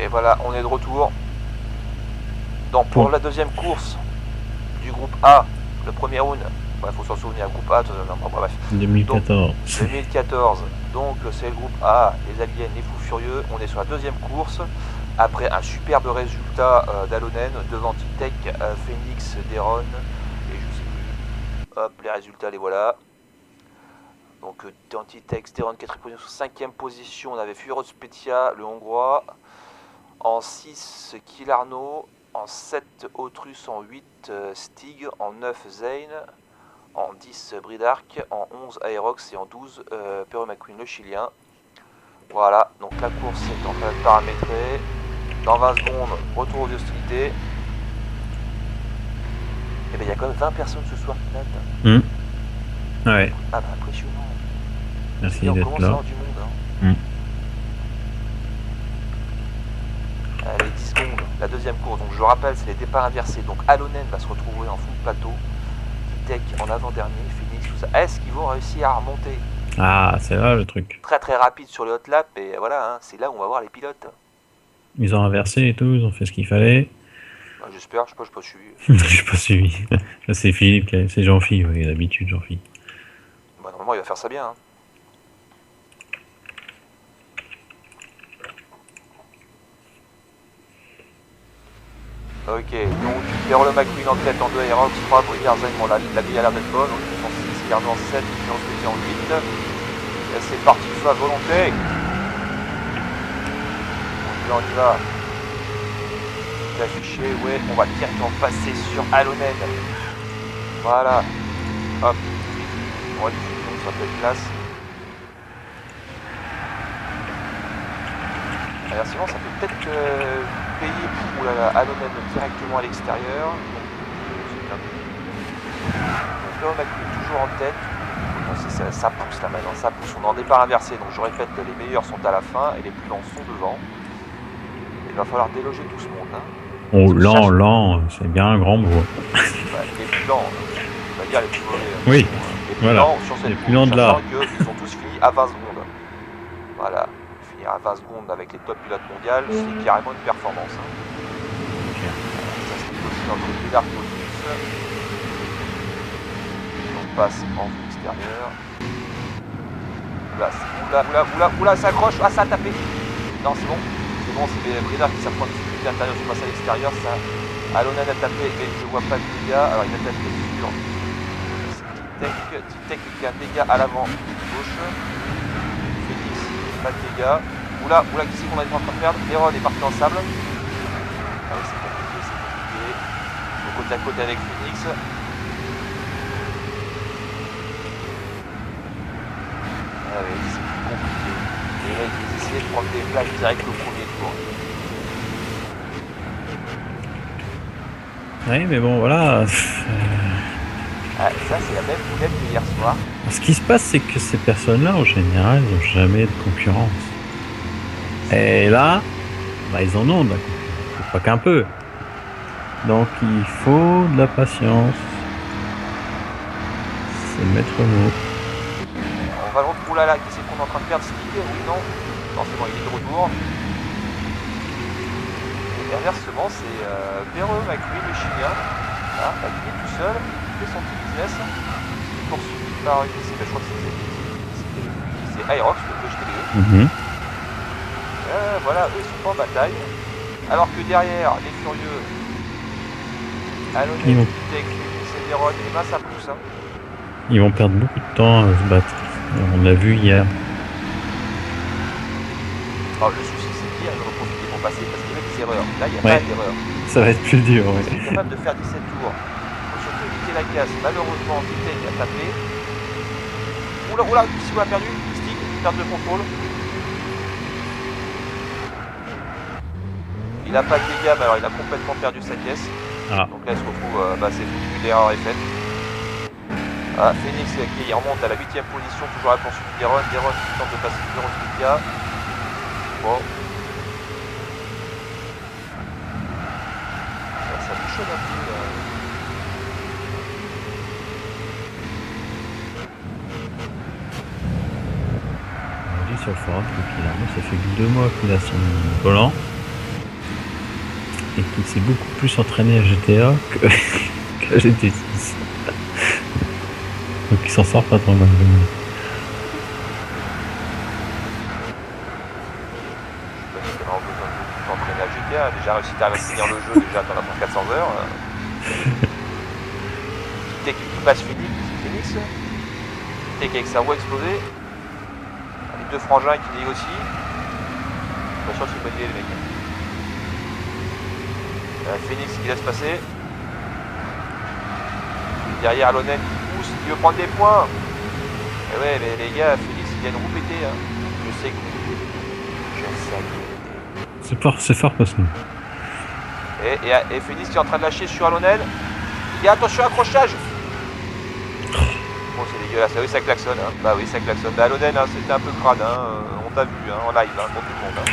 Et voilà, on est de retour. Donc pour la deuxième course du groupe A, le premier round, il faut s'en souvenir, groupe A, bref. 2014. Donc, 2014, donc c'est le groupe A, les aliens, les fous furieux. On est sur la deuxième course, après un superbe résultat d'Alonen devant Tic-Tec, Phoenix, Deron, et je sais plus. Hop, les résultats, les voilà. Donc Tic-Tec, Deron, 4e position, 5e position, on avait Furos Petia, le hongrois. En 6, Killarno. En 7, Autrus. En 8, Stig. En 9, Zane. En 10, Bridark. En 11, Aerox. Et en 12, Perro McQueen, le chilien. Voilà, donc la course est en train de paramétrer. Dans 20 secondes, retour aux hostilités. Et bien il y a quand même 20 personnes ce soir qui notent. Ouais. Ah bah impressionnant. Merci et on d'être commence là. à avoir du monde. Allez, 10 secondes, la deuxième course. Donc je rappelle, c'est les départs inversés. Donc Alonen va se retrouver en fond de plateau. Tech en avant-dernier, Phoenix, tout ça. Est-ce qu'ils vont réussir à remonter? Ah, c'est là le truc. Très très rapide sur le hot lap. Et voilà, c'est là où on va voir les pilotes. Ils ont inversé et tout, ils ont fait ce qu'il fallait. Bah, j'espère, je sais pas suivi. J'ai pas suivi. Là, c'est Philippe, c'est Jean-Philippe, oui, d'habitude, Jean-Philippe. Bah, normalement, il va faire ça bien. Ok, donc Perro McQueen en tête en 2, Aerox 3, Brigard Zen, bon la grille a l'air d'être bonne, donc ils sont 6, Carno en 7, Finance Petit en 8. Et c'est parti, feu à volonté. On y va. C'est affiché, ouais, on va directement passer sur Alonen. Voilà. Hop. On va donc ça peut être classe. Alors sinon ça peut peut-être payer pour Alonen directement à l'extérieur. Donc là on a toujours en tête. Donc, ça pousse là maintenant, ça pousse. On est en départ inversé, donc je répète, les meilleurs sont à la fin et les plus lents sont devant. Il va falloir déloger tout ce monde. Oh, lent, c'est bien un grand mot. Les plus lents, on va dire les plus mauvais. Oui, les plus voilà. lents sur cette les plus lents de là. Ils ont tous fini à 20 secondes. Voilà, finir à 20 secondes avec les top pilotes mondiales, c'est carrément une performance. Ça se négocie entre les Dark Modus. On passe en vue extérieure. Oula, ça accroche. Ah, ça a tapé. Non, c'est bon. C'est bon, c'est Bredar qui s'apprend de difficulté intérieure, je passe à l'extérieur. Ça, Alonen a tapé, mais je vois pas de dégâts. Alors, il a tapé sur Tic-Tec qui a un dégât à l'avant gauche. Phoenix, pas de dégâts. Oula, qui c'est qu'on est en train de perdre? Deron est parti en sable. Ah oui, c'est compliqué. Donc, côte à côte avec Phoenix. Ah oui, c'est plus compliqué. Les mecs, ils essayaient de prendre des places direct au premier tour. Oui, mais bon, voilà. Ah, ça, c'est la même boulette que hier soir. Ce qui se passe, c'est que ces personnes-là, en général, ils n'ont jamais de concurrence. Et là, bah, ils en ont de la concurrence. Pas qu'un peu. Donc, il faut de la patience. C'est le maître mot. On va le retrouver là, qui c'est qu'on est en train de perdre? Stig? Oui, non? Non, c'est bon, il est de retour. Et inversement, c'est Perro McQueen, le chilien, là, qui est tout seul, il fait son petit business. Il est poursuivi par une, je crois que c'est Aerox, le GTB. Voilà, eux ils sont pas en bataille. Alors que derrière, les furieux, Alonen, Tic-Tec, et Deron, et ben ça pousse. Ils vont perdre beaucoup de temps à se battre. On l'a vu hier. Alors le souci c'est qu'ils vont profiter pour passer parce qu'il y a des erreurs. Là il n'y a pas d'erreur. Ça va être plus dur, Ils sont capables de faire 17 tours. Il faut surtout éviter la casse. Malheureusement, Tic-Tec a tapé. Oula, qui c'est qu'on a perdu? Stig, perte de contrôle. Il n'a pas de dégâts, mais alors il a complètement perdu sa caisse. Donc là il se retrouve, c'est foutu, l'erreur est faite. Ah, Phoenix qui remonte à la 8ème position, toujours à la poursuite de Deron. Deron qui tente de passer le 0 Spitia. Bon. Ça bouchonne un peu là. On dit sur le forum que Killarno, ça fait que 2 mois qu'il a son volant. et qui s'est beaucoup plus entraîné à GTA que qu'à GT6. Donc il s'en sort pas trop mal. Parce que vraiment besoin de t'entraîner à GTA. Déjà réussi à finir le jeu, déjà t'en as pour 400 heures. Dès qu'il passe Phoenix, dès qu'avec sa voix explosée, les deux frangins qui négocient. Pas sûr que c'est une bonne idée les mecs. Phoenix qui laisse passer. Derrière Alonen qui pousse, qui veut prendre des points. Et ouais mais les gars, Phoenix il vient de vous péter. Hein. Je sais que c'est fort possible. Et Phoenix qui est en train de lâcher sur Alonen. Il y a attention accrochage. Bon c'est dégueulasse, oui ça klaxonne. Hein. Bah oui ça klaxonne. Bah Alonen hein, c'était un peu crade, hein. On t'a vu hein, en live hein, pour tout le monde. Hein.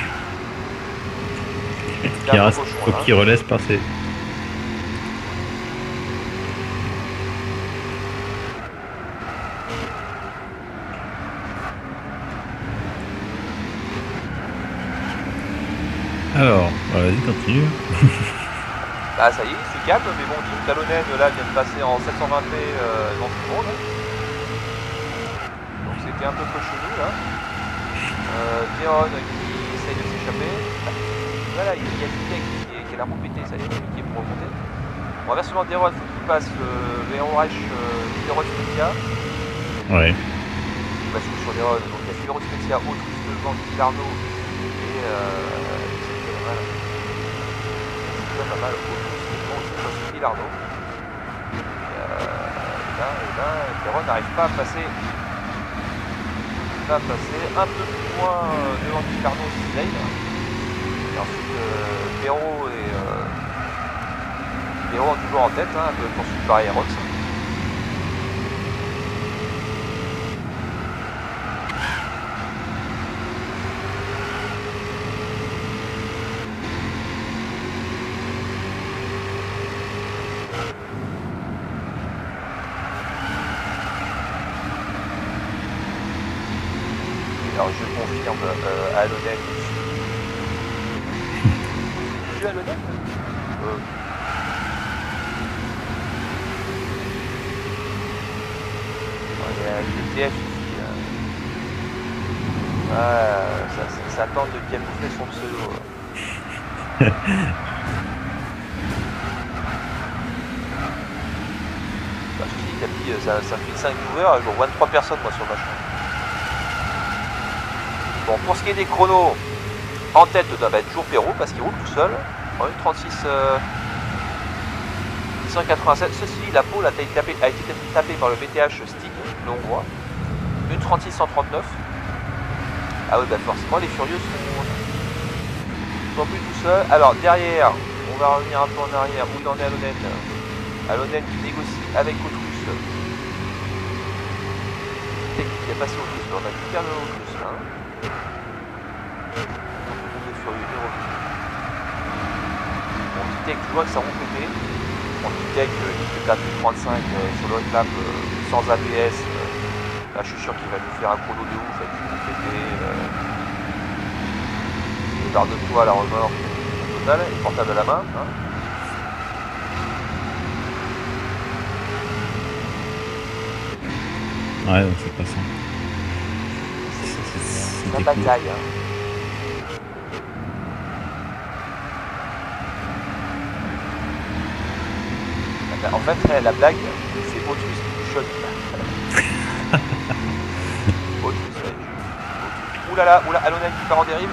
Faut qu'il relaisse passer. Alors, vas-y, continue. Bah ça y est, c'est calme, mais bon, Jim Talonen là vient de passer en 720p dans tout le monde. Donc c'était un peu chelou là. Deron qui essaye de s'échapper. Voilà, il y a Vitek qui est la roue pétée, ça y est, qui est pour remonter. Bon, inversement, Deron, faut qu'il passe le héros Reich Deron Spezia. Ouais. Il passe sur Deron, donc il y a Figaro Spezia, Autrus devant Guy Larnaud et voilà. C'est pas mal, Autrus devant Larnaud. Et là, Deron n'arrive pas à passer. Il va passer un peu plus loin devant Guy Larnaud, c'est Lane. Et ensuite, Perrault toujours en tête, hein, un peu poursuivi par Aerox. Alors je confirme Alonen. Tu as Alonen il y a le TF ici. Ça tente de bien bouffer son pseudo. Bah, je dis Capi, ça fait 5 viewers, je vois 23 personnes moi sur ma chaîne. Bon, pour ce qui est des chronos, en tête doit être toujours Perrault parce qu'il roule tout seul. En 1.36 187. Ceci, la pole a été tapée par le BTH Stig, le hongrois. 1.36 139. Ah oui, bah forcément, les furieux sont plus tout seuls. Alors, derrière, on va revenir un peu en arrière. Où il en est Alonen. Alonen qui négocie avec Autrus. Technique qui a passé Autrus. On a dû perdre Autrus là. Bon, Vitek, tu vois que ça roule pété. Bon, Vitek, il fait taper 35 sur le hot lap sans ABS. Là, je suis sûr qu'il va nous faire un chrono de ouf avec une pété. Les barres de toit à la remorque au total, et portable à la main. Hein. Ouais, donc c'est pas ça. C'est la bataille. Hein. En fait, la blague, c'est Autrus qui du choc. Autrus, oulala, Alonen qui part en dérive.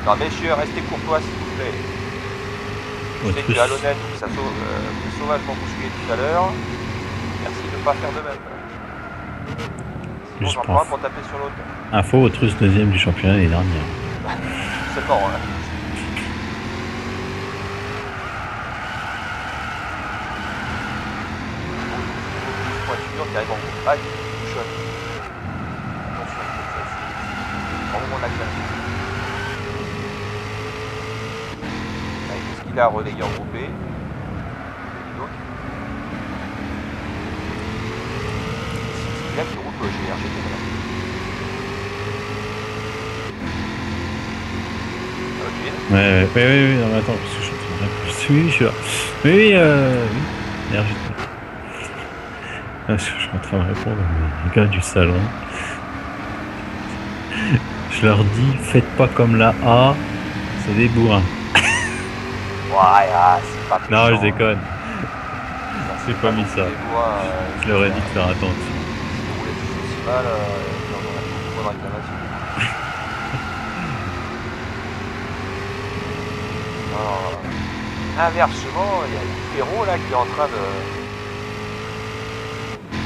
Non, messieurs, restez courtois s'il vous plaît. Je sais que Alonen vous a sauvagement bousculé tout à l'heure. Merci de ne pas faire de même. Sinon, j'en prends un pour taper sur l'autre. Info, Autrus deuxième du championnat l'année dernière. C'est mort, hein. Qui arrive en groupe. Aïe, bouchonne. Attention, on a classé. Est-ce qu'il a relayé en groupe B? Donc, c'est là qui roule le GRGT. Ouais, non mais attends, parce que je suis en train Oui, je suis là. Oui, oui. Merde, je suis en train de répondre aux gars du salon. Je leur dis, faites pas comme la A, c'est des bourrins. Ouais, ah, c'est pas méchant. Non, je déconne. Ça, J'ai pas mis non plus ça. des bois, Je leur ai dit de faire attention. Ils roulaient tous aussi mal, on en a beaucoup de réclamations. Alors, inversement, il y a Perrault là qui est en train de.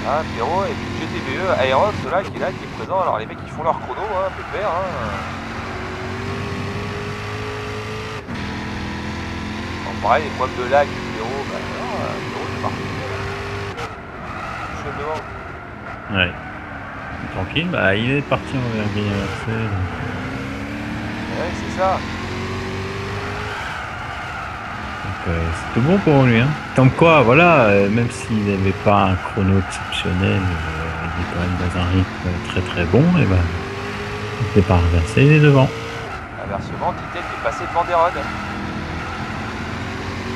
Ah, Perrault et puis GTBE, Aerox là qui est présent. Alors les mecs ils font leur chrono, hein, pépère. Hein. Bon, pareil, les problèmes de lag du Perrault, bah non, Perrault c'est parti. Je suis devant. Ouais. Tranquille, bah il est parti en grille inversée. Ouais, c'est ça. C'est tout bon pour lui. Hein. Comme quoi, voilà, même s'il n'avait pas un chrono exceptionnel, il est quand même dans un rythme très très bon, et ben, il ne fait pas renverser, il est devant. Inversement, Titec est passé devant Deron.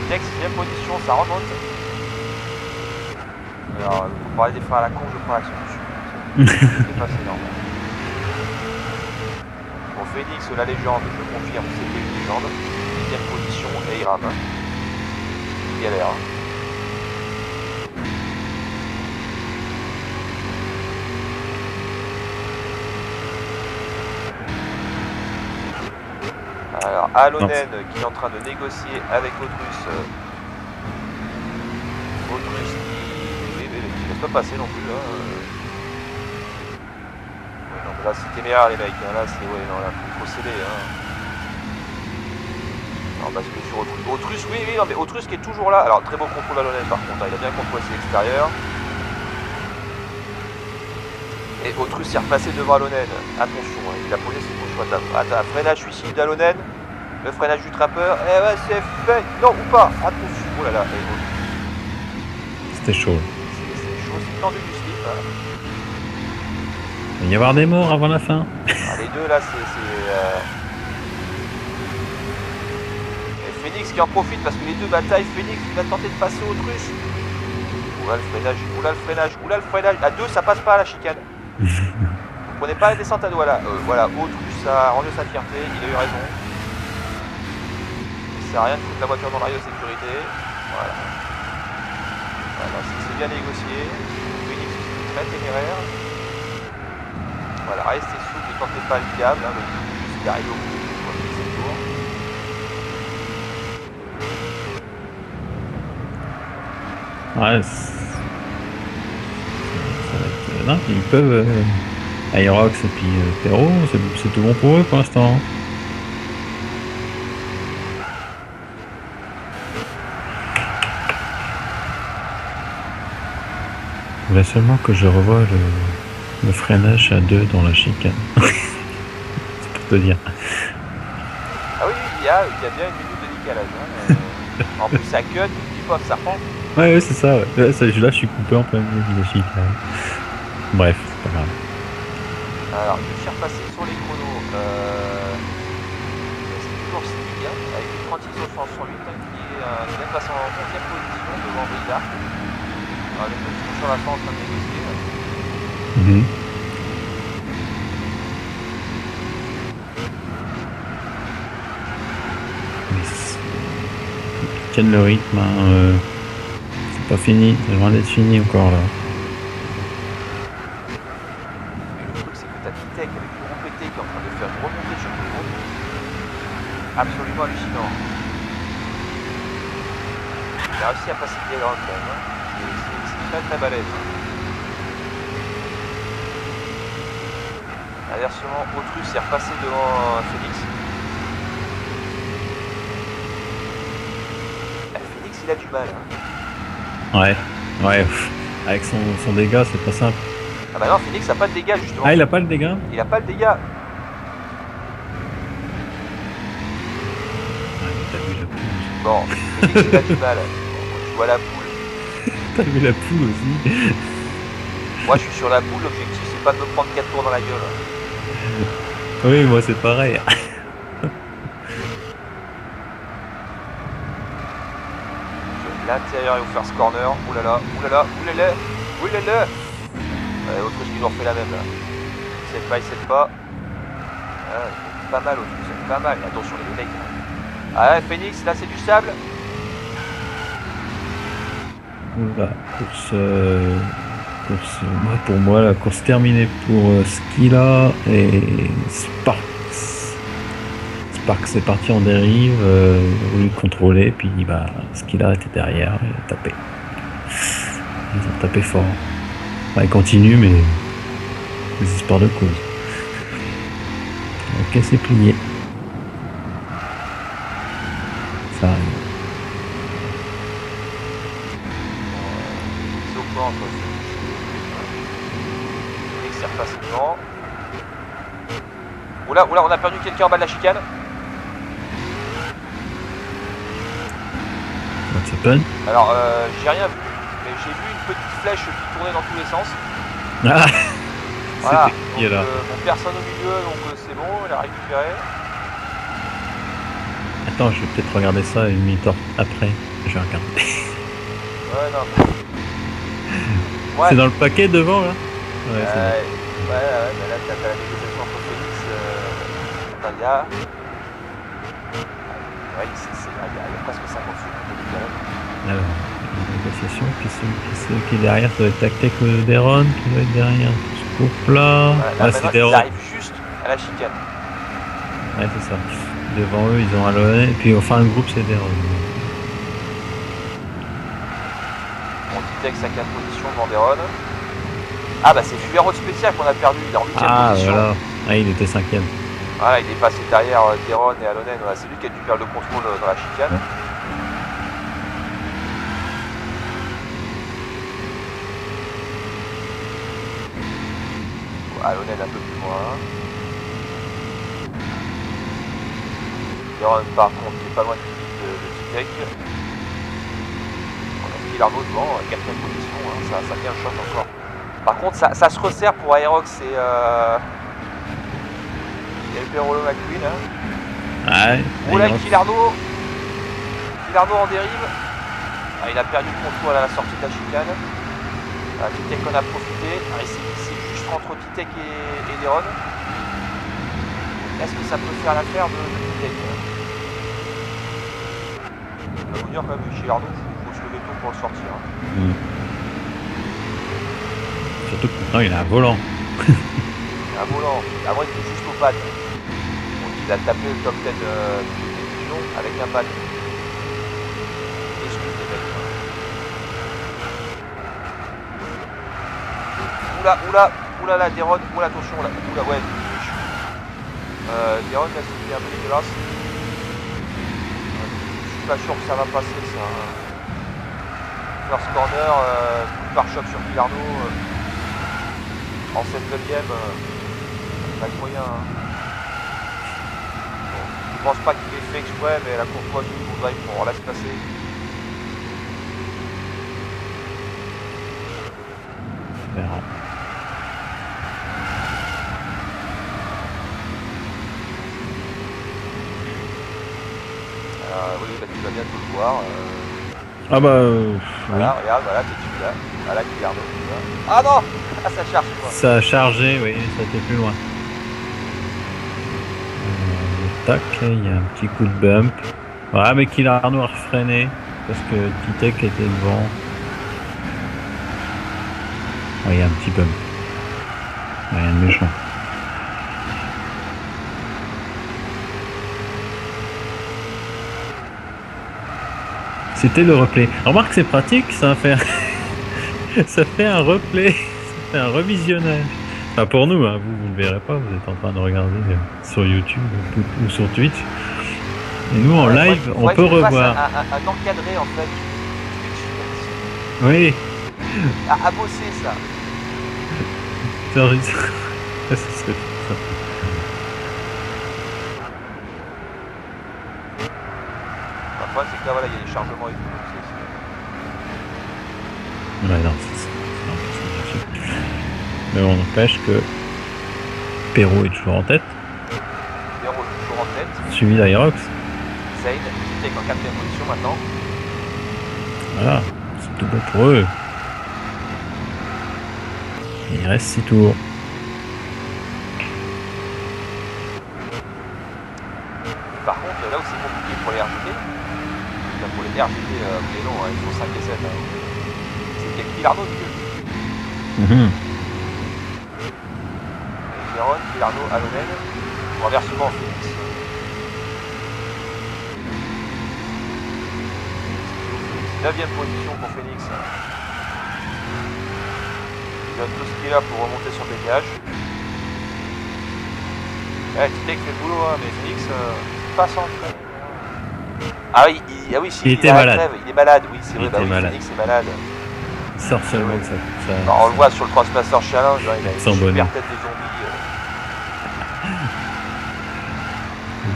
Titec, 6ème position, ça remonte. Alors, pour parler des freins à la con, je prends l'action dessus. C'est passé normal. Bon, Phoenix, la légende, je confirme, c'était une légende. 10ème position, et il rame. Il galère. Alors, Alonen qui est en train de négocier avec Autrus. Autrus qui ne laisse pas passer non plus. Hein. Ouais, non, mais là, c'est téméraire, les mecs. Hein. Là, c'est. Ouais, non, là, faut céder. Hein. Alors, parce que sur Autrus. Autrus, oui, non, mais Autrus qui est toujours là. Alors, très beau contrôle Alonen par contre. Hein. Il a bien contrôlé ses extérieurs. Et Autrus est repassé devant Alonen. Attention, hein, il a posé ses couches à table. Attends, freinage suicide d'Alonen. Le freinage du trappeur. Eh ouais, c'est fait. Non, ou pas. Attention. Oh là là. C'était chaud. C'est chaud, c'est tendu du slip. Il va y avoir des morts avant la fin. Ah, les deux là, Et Phoenix qui en profite parce que les deux bataillent. Phoenix qui va tenter de passer Autrus. Oula le freinage, oula le freinage, oula le freinage. À deux, ça passe pas à la chicane. Vous prenez pas la descente à doigt là. Voilà, Autrus a rendu sa fierté, il a eu raison. Ça sert à rien de foutre la voiture dans la rail de sécurité. Voilà. Voilà, c'est bien négocié. Phoenix c'est très téméraire. Voilà, restez souple, ne tentez pas le diable, hein, le juste arrive au bout, pour finir ce tour. Ouais, ça va être... Non, ils peuvent... Aerox et puis Perrault, c'est tout bon pour eux pour l'instant. Il faudrait seulement que je revoie le freinage à deux dans la chicane. C'est pour te dire. Ah oui, il y a bien une minute de décalage. Hein. En plus, ça cut, il faut ça prend. Ouais, c'est ça. Ouais. Là, je suis coupé en plein milieu de la chicane. Bref, c'est pas grave. Alors, je vais faire passer sur les chronos. C'est toujours Stig, hein, avec une 36 au 108, hein, qui est passé en 11ème position devant Brisa. Alors, les petits sur la fin en train de négocier. Ils tiennent le rythme, hein, c'est pas fini, c'est loin d'être fini encore là. Le truc c'est que t'as Titec avec le groupe PT qui est en train de faire une remontée sur le groupe. Absolument hallucinant. Il a réussi à passer le diagramme quand même. Hein. C'est très très balèze. Inversement, Autrus est repassé devant Phoenix. Phoenix il a du mal. Hein. Ouais. Avec son dégât, c'est pas simple. Ah bah non, Phoenix a pas de dégâts justement. Ah, il a pas le dégât? Il a pas le dégât. T'as vu la poule. Bon, Phoenix il a du mal. Je vois la poule. T'as vu la poule aussi. Moi je suis sur la poule, l'objectif c'est pas de me prendre 4 tours dans la gueule. Oui, moi c'est pareil. L'intérieur est au first corner. Oulala, oulala, oulala, oulala. Autriche qui nous refait la même là. Il sait pas. Pas mal Autriche, pas mal. Attention les mecs. Ah Phoenix, là c'est du sable. Oula, pour moi, la course terminée pour Skila et Sparks. Sparks est parti en dérive, voulu contrôler, puis Skila était derrière, il a tapé. Ils ont tapé fort. Il continue, mais des histoires de cause. Ok, c'est plié. Ça arrive. C'est au point entre il exerce facilement. Oula, on a perdu quelqu'un en bas de la chicane. What's happened? Alors, j'ai rien vu, mais j'ai vu une petite flèche qui tournait dans tous les sens. Ah. Voilà, donc, bon, personne au milieu, donc c'est bon, il a récupéré. Attends, je vais peut-être regarder ça une minute après. Je vais regarder. Ouais, non. Ouais. C'est dans le paquet devant là? Ouais, mais là t'as la négociation entre Phoenix, Natalia. Ouais, il y a presque 50 secondes. Alors, la négociation, qui est derrière, ça doit être Tactec Deron, qui doit être derrière ce groupe-là. Là, c'est Deron. ils arrivent juste à la chicane. Ouais, c'est ça. Devant eux, ils ont Aloe, et puis enfin le groupe, c'est Deron. On dit Tex à 4 positions devant Deron. Ah bah c'est Fugaro de spécial qu'on a perdu, il est en 8ème position. Voilà. Ah, il était 5ème. Voilà, il est passé derrière Deron et Alonen, voilà, c'est lui qui a dû perdre le contrôle dans la chicane. Alonen un peu plus loin. Deron par contre qui est pas loin de Titec. On a Phil Arnaud devant, 4ème position, hein, ça vient choc encore. Par contre ça se resserre pour Aerox et Perolo McQueen. Hein. Ouais. Oula, Kilarno en dérive. Ah, il a perdu le contrôle à la sortie de la chicane. Titec en a profité. C'est juste entre Titec et Deron. Est-ce que ça peut faire l'affaire de Titec? Je vais vous dire quand même, chez Arnaud, il faut se lever tôt pour le sortir. Hein. Surtout que maintenant il a un volant. Un volant. Avant il était juste au pad. Donc il a tapé le top 10 de avec un pad. Excuse les mecs. Oula là, Deron, oula attention là, oula ouais. Deron là c'était un peu dégueulasse. Je suis pas sûr que ça va passer ça. First corner, coup de pare-choc sur Pilarno. En 7ème, pas de moyen. Hein. Bon, je pense pas qu'il ait fait exprès, mais la courtoisie voudrait qu'on laisse passer. On verra. Oui, bah, tu vas bientôt le voir. Ah bah voilà, oui. regarde, voilà, t'es là. Voilà, Pilarno, ah non! Ah, ça charge quoi. Ça a chargé, oui, ça était plus loin. Tac, il y a un petit coup de bump. Ouais, mais Kilarno a refreiné parce que Titec était devant. Ouais, il y a un petit bump. Rien de méchant. C'était le replay. Remarque, c'est pratique, ça fait ça fait un replay, ça fait un revisionnage. Enfin pour nous, hein, vous ne le verrez pas, vous êtes en train de regarder sur YouTube ou sur Twitch. Et nous en live, on peut revoir. Un encadré en fait. Oui. À bosser ça. Ça serait ça. Le problème c'est que là voilà, il y a des chargements et tout. Ouais, non, c'est mais on n'empêche que Perrault est toujours en tête. Perrault est toujours en tête. Suivi d'Aerox. Zayn, qui est en 4ème position maintenant. Voilà, c'est tout bon pour eux. Il reste 6 tours. Par contre, là où c'est compliqué pour les RGT, enfin, pour les RGT, les longs, hein, ils font 5 et 7. Hein. C'est qu'il y a Pilarno au milieu. Véron, Pilarno, Alonen, ou inversement Phoenix. 9ème position pour Phoenix. Il donne tout ce qu'il a pour remonter son péage. Ouais, Titec fait le boulot, hein, mais Phoenix passe en train. Ah oui, si, il était malade. Trêve, il est malade, oui, c'est vrai, malade. Phoenix est malade. Il sort seulement de ça. Alors, on le voit sur le Transpacer Challenge, hein, il a une super bonnet. tête de zombie.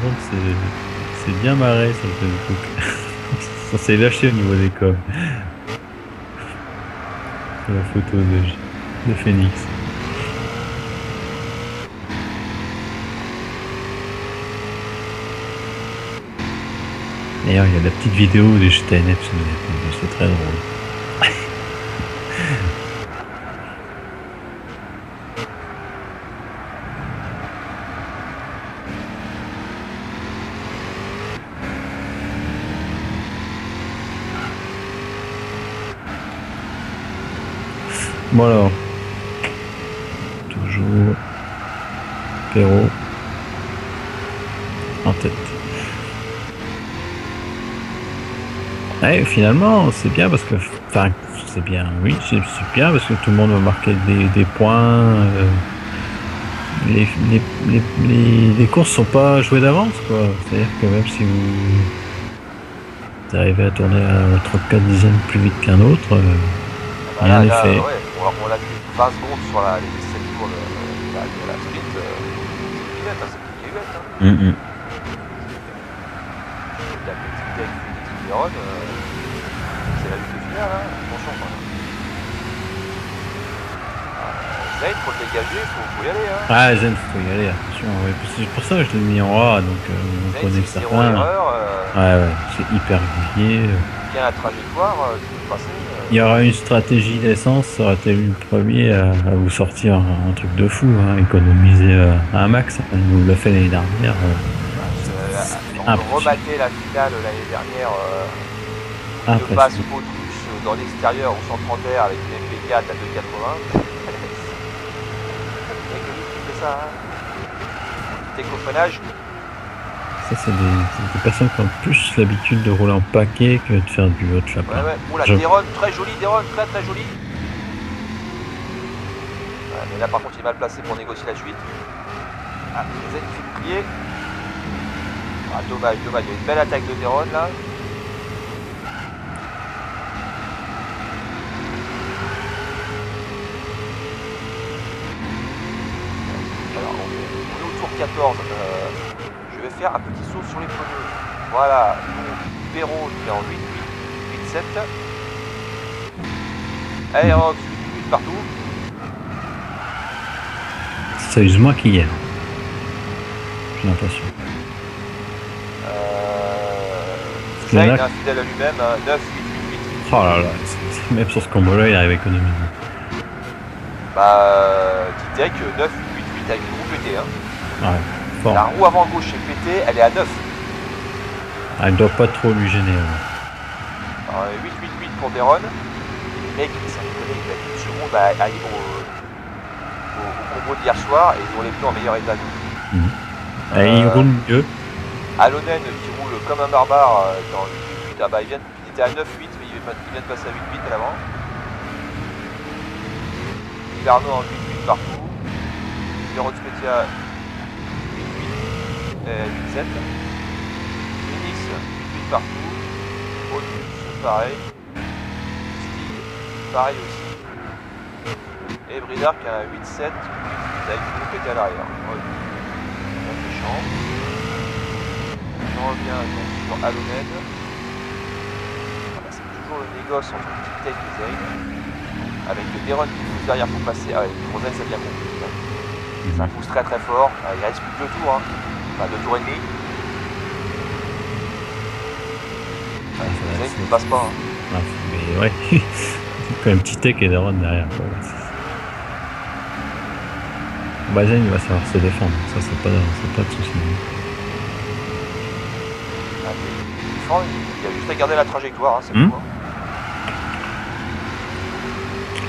Donc c'est bien marré sur le Facebook. Ça s'est lâché au niveau des coms. La photo de Phoenix. D'ailleurs, il y a la petite vidéo des GTNF sur le net, c'est très drôle. Bon alors, toujours Perrault en tête. Ouais, finalement, c'est bien parce que, enfin, c'est bien, oui, c'est bien parce que tout le monde va marquer des points. Les courses sont pas jouées d'avance, quoi. C'est-à-dire que même si vous arrivez à tourner à 3-4 dizaines plus vite qu'un autre, rien n'est fait. Ouais, on l'a vu 20 secondes sur les 17 tours de la sprint. C'est Kivette, hein. La petite tech Phoenix Véron, c'est la lutte finale, hein. Attention, quoi. Zayn, faut le dégager, faut y aller, hein. Ah, Zayn, faut y aller, attention. Ouais. C'est pour ça que je l'ai mis en A, donc vous prenez certains. Ouais, c'est hyper régulier. Bien la trajectoire, tu peux passer. Il y aura une stratégie d'essence, ça aurait été le premier à vous sortir un truc de fou, hein, économiser un max. Il nous l'a fait l'année dernière. On remater la finale l'année dernière, de passe Autriche dans l'extérieur au centre air avec une MP4 à 2,80. Et que qui fait ça, hein. Petit écophonage. Ça, c'est des personnes qui ont plus l'habitude de rouler en paquet que de faire du hot lap. Ouais. Oula, Deron, très joli, Deron, très joli. Ouais, mais là, par contre, il est mal placé pour négocier la suite. Ah, Zayn fait plier. Ah, dommage, il y a une belle attaque de Deron là. Alors, on est au tour 14. Je vais faire un petit saut sur les pneus. Voilà, donc Perrault qui est en 8-7. Aerox 8 partout. Ça use moins qu'hier. J'ai l'impression. Zayn, fidèle à lui-même, 9-8-8-8. Oh là là, même sur ce combo-là, il arrive à économiser. Titec 9-8-8-8 avec une roue pétée. Hein. Ouais, fort. La roue avant gauche est pétée, elle est à 9. Elle ne doit pas trop lui gêner. 8-8-8 pour Deron. Les mecs, ça me connaît, il a une seconde au combo d'hier soir et ils ont les pneus en meilleur état. Il roule mieux. Alonen qui roule comme un barbare dans 8-8-8. Ah bah il était à 9-8 mais il vient de passer à 8-8 à l'avant. Pilarno en 8-8 partout. Véron Spetia 8-8 et 8-7. Phoenix 8-8 partout. Autriche pareil. Stig pareil aussi. Et Bridar qui a un 8-7 avec une roue pétée à l'arrière. Méchant. On revient donc sur Alonen. C'est toujours le négoce entre Titec et Zayn. Avec Deron qui pousse derrière pour passer. Ah ouais, pour Zayn ça devient compliqué. Ça pousse très fort. Il reste plus que 2 tours. Hein. Enfin 2 tours et demi. Zayn ne passe pas. Hein. mais ouais. Quand même petit tech et Deron derrière. Quoi. Bazen il va savoir se défendre, ça c'est pas de souci. Il a juste à garder la trajectoire, hein, c'est tout. Hein.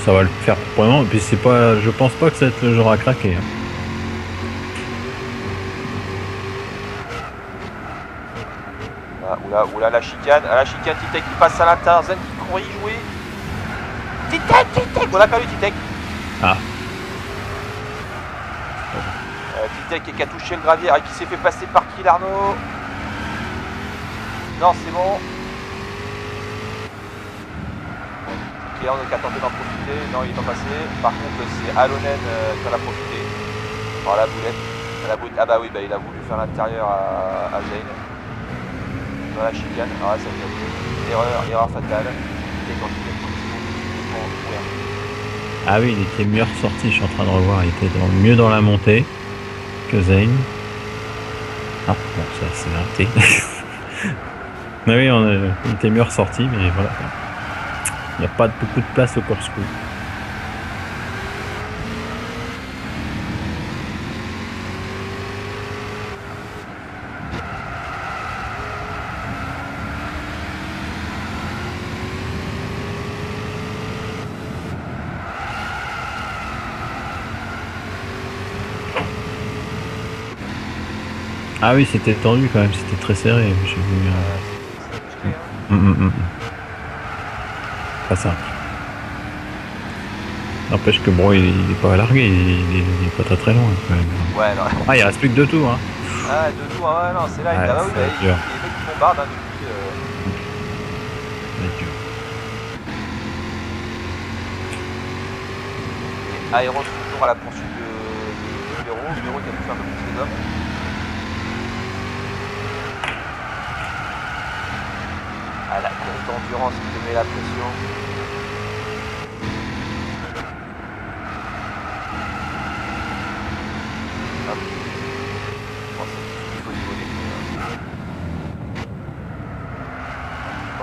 Ça va le faire vraiment, et puis c'est pas. Je pense pas que ça va être le genre à craquer. Hein. Oula, la chicane. À la chicane, Titek qui passe à l'intérieur, Zen qui court y jouer. Titek, on a perdu Titek. Ah. Titek qui a touché le gravier et qui s'est fait passer par qui l'Arnaud. Non, c'est bon. Ok, on a tenté d'en profiter. Non, il est pas passé. Par contre, c'est Alonen qui en a profité. Oh, la boulette. Ah bah oui, bah, il a voulu faire l'intérieur à Zane. Dans la chicane. Ah, ça fait erreur fatale. Ah oui, il était mieux ressorti, je suis en train de revoir. Il était mieux dans la montée que Zane. Ah, bon, ça c'est raté. Mais oui, il était mieux ressorti, mais voilà. Il n'y a pas beaucoup de place au corkscrew. Ah oui, c'était tendu quand même, c'était très serré. J'ai vu. Pas simple. N'empêche que bon, il est pas largué, il est pas très loin quand même. Ouais, non. Ah, il reste plus que 2 tours. Hein. Ah, 2 tours, ouais, non, c'est là. Ouais, il y a des mecs qui bombardent hein, depuis. Et Aéros toujours à la poursuite de Véro. Véro qui a pu faire un peu plus les hommes. Ah, la course d'endurance qui te met la pression. Hop. Bon, il faut y voler.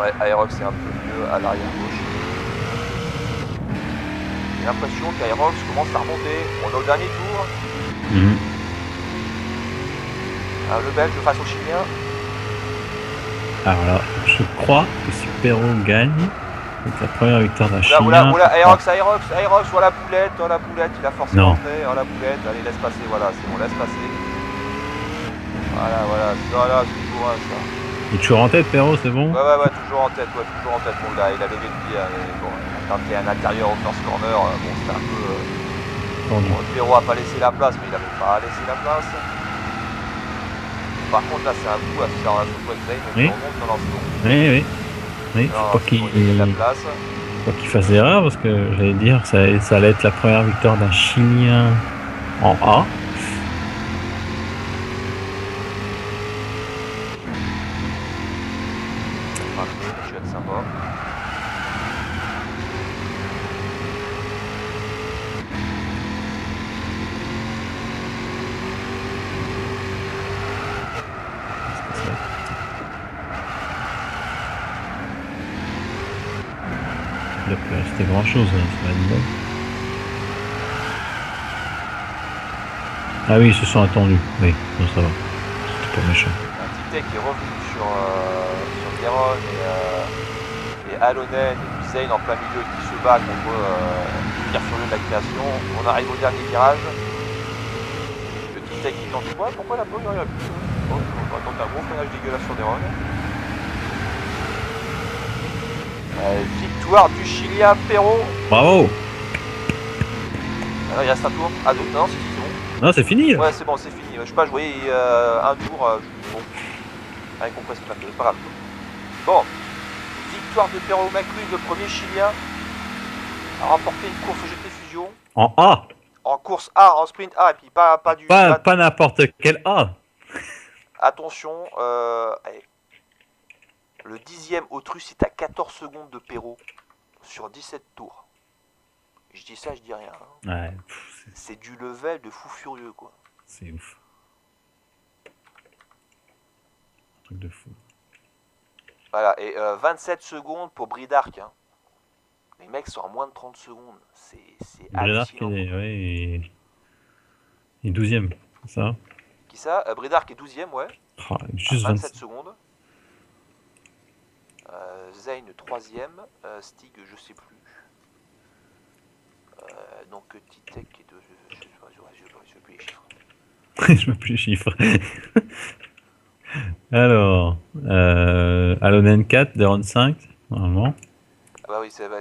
Ouais, Aerox c'est un peu mieux à l'arrière gauche. J'ai l'impression qu'Aerox commence à remonter. On est au dernier tour. Le Belge face au Chilien. Alors là, je crois que si Perrault gagne, c'est la première victoire d'un Chilien. Oula, Aerox, voilà la boulette, il a forcé l'entrée, la boulette, allez laisse passer, voilà, c'est bon, laisse passer. Voilà, c'est toujours ça. Il est toujours en tête, Perrault, c'est bon? Ouais, toujours en tête, bon, il a levé le pied, bon, quand il y a un intérieur au first corner, bon, c'était un peu... Bon, Perrault a pas laissé la place, mais il avait pas laissé la place. Par contre, là, c'est un coup à se faire un saut de Zane, mais on monte dans l'ensemble. Oui, faut pas qu'il fasse d'erreur, parce que j'allais dire, ça allait être la première victoire d'un Chilien en A. Je vais être sympa. Il doit plus rester grand chose, hein, c'est pas une bonne. Ah oui, ils se sont attendus. Oui, non, ça va. C'était pas méchant. Un Titek qui est revenu sur Deron et Alonen et puis Zane en plein milieu qui se bat contre Pierre Furieux de la création. On arrive au dernier virage. Le Titek qui tente quoi? Pourquoi la peau il n'y a plus? Oh, on va tenter un gros freinage dégueulasse sur Deron. Victoire du Chilien Perrault. Bravo. Alors, il reste un tour. Ah non, c'est bon. Non, c'est fini là. Ouais, c'est bon, c'est fini. Je sais pas, je voyais un tour. Bon. Avec on presse plein de. C'est pas grave. Bon. Victoire de Perrault Maclus, le premier Chilien a remporté une course au GT Fusion. En A. En course A, en sprint A, et puis pas du. Pas n'importe quel A. Attention, allez. Le 10e Autrus est à 14 secondes de Perrault sur 17 tours. Je dis ça, je dis rien. Hein. Ouais. C'est du level de fou furieux, quoi. C'est ouf. Un truc de fou. Voilà, et 27 secondes pour Bridark. Hein. Les mecs sont à moins de 30 secondes. C'est Brédard qui hallucinant. est, ouais, et 12ème, c'est ça? Qui ça Brédard qui est 12ème, ouais, Oh, à juste 27 27. secondes. Zane 3ème. Stig, je sais plus. Donc Titek est de. Je sais plus les chiffres. Je me plus les chiffres. Alors, Alonen 4, Deron 5, normalement. Ah bah oui, c'est la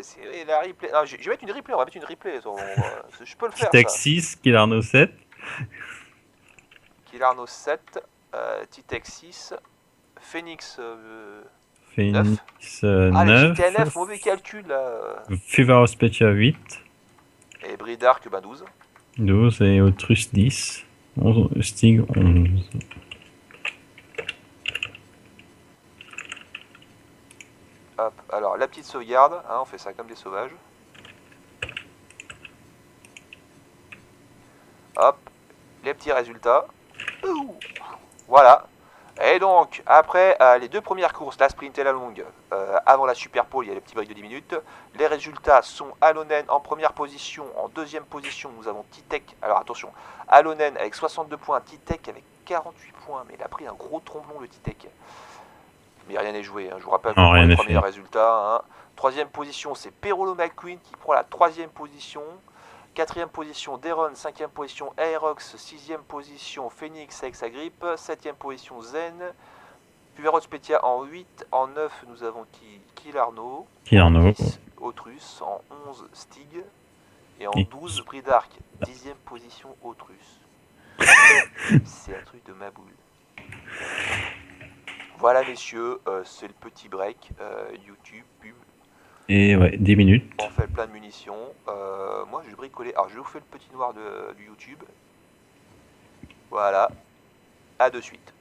replay. Non, je vais mettre une replay, on va mettre une replay. Je peux le faire Titex ça. 6, Killarno 7. Killarno 7, Titek 6, Phoenix 9. Phoenix Ah, les 9. GTNF, mauvais calcul là. Fivaro Specia 8. Et Bridark, bah 12. 12 et Autrus 10. 11, Stig 11. Hop, alors la petite sauvegarde, hein, on fait ça comme des sauvages. Hop, les petits résultats. Ouh, voilà. Et donc, après les deux premières courses, la sprint et la longue, avant la Super Pole, il y a le petit break de 10 minutes. Les résultats sont Alonen en première position. En deuxième position, nous avons Titek. Alors attention, Alonen avec 62 points, Titek avec 48 points. Mais il a pris un gros tromblon, le Titek. Mais rien n'est joué, hein. Je vous rappelle Non, pour rien les n'est premiers fait. résultats. Hein. Troisième position, c'est Perolo McQueen qui prend la troisième position. Quatrième position, Deron. Cinquième position, Aerox. Sixième position, Phoenix avec sa grippe. Septième position, Zen. Puverot Spetia en 8. En 9, nous avons Killarno. Killarno. En 10, Autrus. En 11, Stig. Et en 12, Bridark. 10e position, Autrus. C'est un truc de ma boule. Voilà messieurs, c'est le petit break, YouTube, pub. Et ouais, 10 minutes. On fait plein de munitions. Moi je vais bricoler. Alors je vous fais le petit noir du YouTube. Voilà. À de suite.